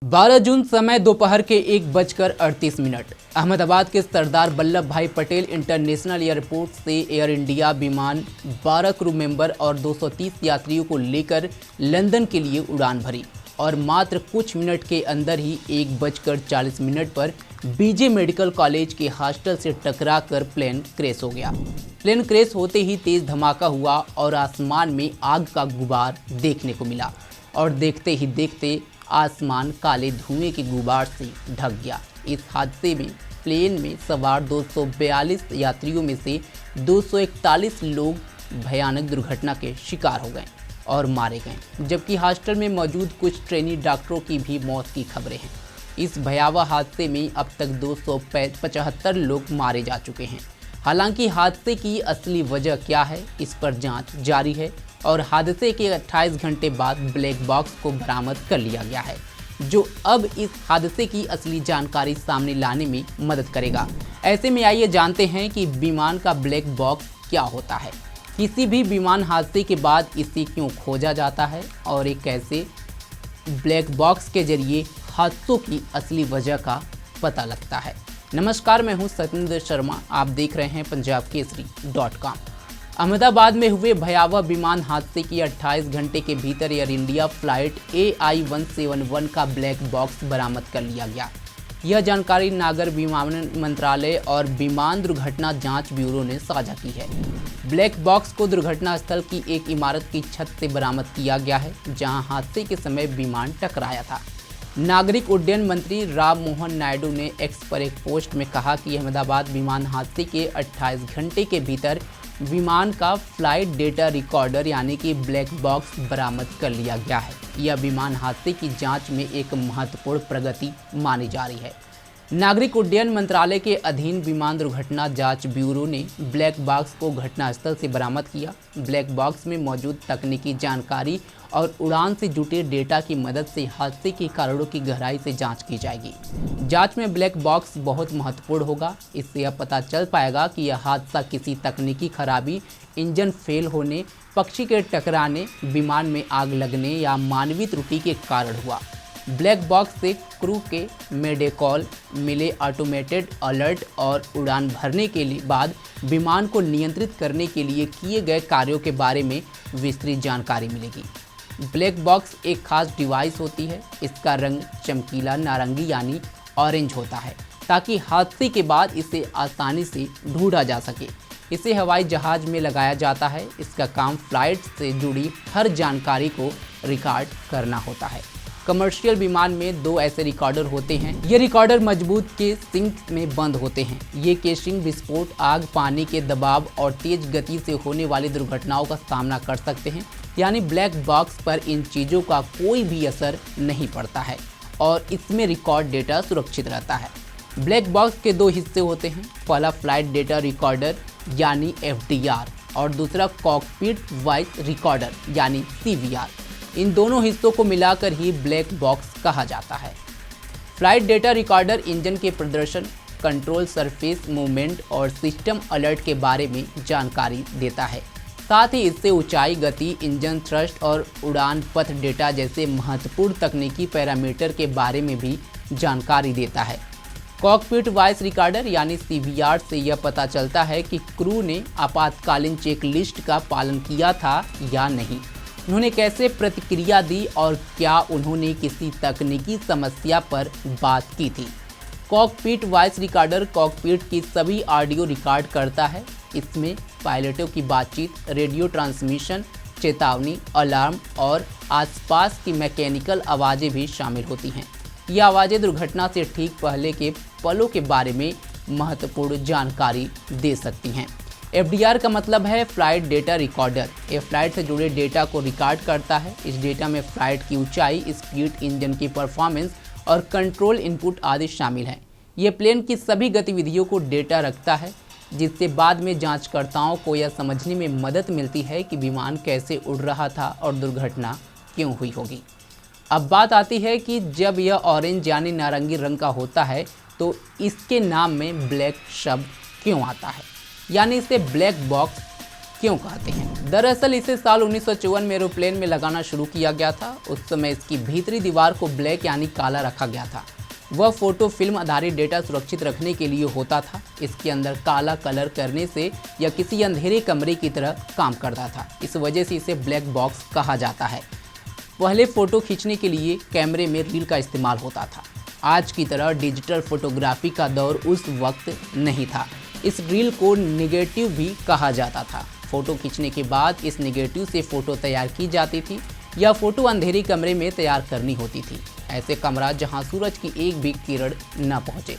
12 जून समय दोपहर के 1:38। अहमदाबाद के सरदार वल्लभ भाई पटेल इंटरनेशनल एयरपोर्ट से एयर इंडिया विमान 12 क्रू मेंबर और 230 यात्रियों को लेकर लंदन के लिए उड़ान भरी और मात्र कुछ मिनट के अंदर ही 1:40 पर बीजे मेडिकल कॉलेज के हॉस्टल से टकराकर प्लेन क्रैश हो गया। प्लेन क्रैश होते ही तेज धमाका हुआ और आसमान में आग का गुबार देखने को मिला और देखते ही देखते आसमान काले धुएं के गुबार से ढक गया। इस हादसे में प्लेन में सवार 242 यात्रियों में से 241 लोग भयानक दुर्घटना के शिकार हो गए और मारे गए, जबकि हॉस्टल में मौजूद कुछ ट्रेनी डॉक्टरों की भी मौत की खबरें हैं। इस भयावह हादसे में अब तक 275 लोग मारे जा चुके हैं। हालांकि हादसे की असली वजह क्या है, इस पर जांच जारी है और हादसे के 28 घंटे बाद ब्लैक बॉक्स को बरामद कर लिया गया है, जो अब इस हादसे की असली जानकारी सामने लाने में मदद करेगा। ऐसे में आइए जानते हैं कि विमान का ब्लैक बॉक्स क्या होता है, किसी भी विमान हादसे के बाद इसे क्यों खोजा जाता है और एक कैसे ब्लैक बॉक्स के जरिए हादसों की असली वजह का पता लगता है। नमस्कार, मैं हूं सतेंद्र शर्मा, आप देख रहे हैं पंजाबकेसरी.com। अहमदाबाद में हुए भयावह विमान हादसे की 28 घंटे के भीतर एयर इंडिया फ्लाइट AI-171 का ब्लैक बॉक्स बरामद कर लिया गया। यह जानकारी नागर विमानन मंत्रालय और विमान दुर्घटना जांच ब्यूरो ने साझा की है। ब्लैक बॉक्स को दुर्घटना स्थल की एक इमारत की छत से बरामद किया गया है, जहां हादसे के समय विमान टकराया था। नागरिक उड्डयन मंत्री राम मोहन नायडू ने एक्स पर एक पोस्ट में कहा कि अहमदाबाद विमान हादसे के 28 घंटे के भीतर विमान का फ्लाइट डेटा रिकॉर्डर यानी कि ब्लैक बॉक्स बरामद कर लिया गया है। यह विमान हादसे की जांच में एक महत्वपूर्ण प्रगति मानी जा रही है। नागरिक उड्डयन मंत्रालय के अधीन विमान दुर्घटना जांच ब्यूरो ने ब्लैक बॉक्स को घटनास्थल से बरामद किया। ब्लैक बॉक्स में मौजूद तकनीकी जानकारी और उड़ान से जुटे डेटा की मदद से हादसे के कारणों की गहराई से जांच की जाएगी। जांच में ब्लैक बॉक्स बहुत महत्वपूर्ण होगा। इससे यह पता चल पाएगा कि यह हादसा किसी तकनीकी खराबी, इंजन फेल होने, पक्षी के टकराने, विमान में आग लगने या मानवीय त्रुटि के कारण हुआ। ब्लैक बॉक्स से क्रू के मेडे कॉल मिले, ऑटोमेटेड अलर्ट और उड़ान भरने के बाद विमान को नियंत्रित करने के लिए किए गए कार्यों के बारे में विस्तृत जानकारी मिलेगी। ब्लैक बॉक्स एक खास डिवाइस होती है। इसका रंग चमकीला नारंगी यानी ऑरेंज होता है, ताकि हादसे के बाद इसे आसानी से ढूंढा जा सके। इसे हवाई जहाज में लगाया जाता है। इसका काम फ्लाइट से जुड़ी हर जानकारी को रिकॉर्ड करना होता है। कमर्शियल विमान में 2 ऐसे रिकॉर्डर होते हैं। ये रिकॉर्डर मजबूत केसिंग में बंद होते हैं। ये केसिंग विस्फोट, आग, पानी के दबाव और तेज गति से होने वाली दुर्घटनाओं का सामना कर सकते हैं। यानी ब्लैक बॉक्स पर इन चीज़ों का कोई भी असर नहीं पड़ता है और इसमें रिकॉर्ड डेटा सुरक्षित रहता है। ब्लैक बॉक्स के 2 हिस्से होते हैं। पहला फ्लाइट डेटा रिकॉर्डर यानी FDR और दूसरा कॉकपिट वॉइस रिकॉर्डर यानी CVR। इन दोनों हिस्सों को मिलाकर ही ब्लैक बॉक्स कहा जाता है। फ्लाइट डेटा रिकॉर्डर इंजन के प्रदर्शन, कंट्रोल सरफेस मूवमेंट और सिस्टम अलर्ट के बारे में जानकारी देता है। साथ ही इससे ऊंचाई, गति, इंजन थ्रस्ट और उड़ान पथ डेटा जैसे महत्वपूर्ण तकनीकी पैरामीटर के बारे में भी जानकारी देता है। कॉकपिट वॉइस रिकॉर्डर यानी CVR से यह पता चलता है कि क्रू ने आपातकालीन चेकलिस्ट का पालन किया था या नहीं, उन्होंने कैसे प्रतिक्रिया दी और क्या उन्होंने किसी तकनीकी समस्या पर बात की थी। कॉकपिट वॉइस रिकॉर्डर कॉकपिट की सभी ऑडियो रिकॉर्ड करता है। इसमें पायलटों की बातचीत, रेडियो ट्रांसमिशन, चेतावनी, अलार्म और आसपास की मैकेनिकल आवाज़ें भी शामिल होती हैं। ये आवाज़ें दुर्घटना से ठीक पहले के पलों के बारे में महत्वपूर्ण जानकारी दे सकती हैं। FDR का मतलब है फ्लाइट डेटा रिकॉर्डर। ये फ्लाइट से जुड़े डेटा को रिकॉर्ड करता है। इस डेटा में फ्लाइट की ऊंचाई, स्पीड, इंजन की परफॉर्मेंस और कंट्रोल इनपुट आदि शामिल हैं। ये प्लेन की सभी गतिविधियों को डेटा रखता है, जिससे बाद में जांचकर्ताओं को यह समझने में मदद मिलती है कि विमान कैसे उड़ रहा था और दुर्घटना क्यों हुई होगी। अब बात आती है कि जब यह ऑरेंज यानी नारंगी रंग का होता है तो इसके नाम में ब्लैक शब्द क्यों आता है, यानी इसे ब्लैक बॉक्स क्यों कहते हैं। दरअसल इसे साल 1954 में एरोप्लेन में लगाना शुरू किया गया था। उस समय इसकी भीतरी दीवार को ब्लैक यानी काला रखा गया था। वह फोटो फिल्म आधारित डेटा सुरक्षित रखने के लिए होता था। इसके अंदर काला कलर करने से यह किसी अंधेरे कमरे की तरह काम करता था। इस वजह से इसे ब्लैक बॉक्स कहा जाता है। पहले फ़ोटो खींचने के लिए कैमरे में रील का इस्तेमाल होता था। आज की तरह डिजिटल फोटोग्राफी का दौर उस वक्त नहीं था। इस रील को निगेटिव भी कहा जाता था। फ़ोटो खींचने के बाद इस निगेटिव से फ़ोटो तैयार की जाती थी। यह फ़ोटो अंधेरी कमरे में तैयार करनी होती थी। ऐसे कमरा जहां सूरज की एक भी किरण न पहुंचे।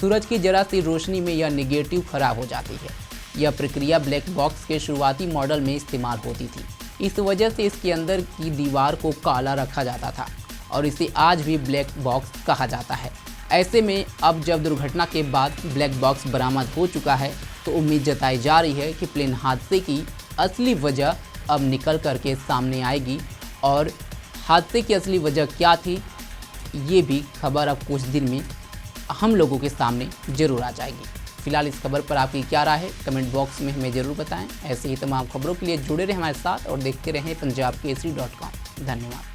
सूरज की जरा सी रोशनी में यह निगेटिव खराब हो जाती है। यह प्रक्रिया ब्लैक बॉक्स के शुरुआती मॉडल में इस्तेमाल होती थी। इस वजह से इसके अंदर की दीवार को काला रखा जाता था और इसे आज भी ब्लैक बॉक्स कहा जाता है। ऐसे में अब जब दुर्घटना के बाद ब्लैक बॉक्स बरामद हो चुका है तो उम्मीद जताई जा रही है कि प्लेन हादसे की असली वजह अब निकल करके सामने आएगी और हादसे की असली वजह क्या थी ये भी खबर अब कुछ दिन में हम लोगों के सामने ज़रूर आ जाएगी। फिलहाल इस खबर पर आपकी क्या राय है कमेंट बॉक्स में हमें ज़रूर बताएं। ऐसे ही तमाम खबरों के लिए जुड़े रहें हमारे साथ और देखते रहें punjabkesari.com। धन्यवाद।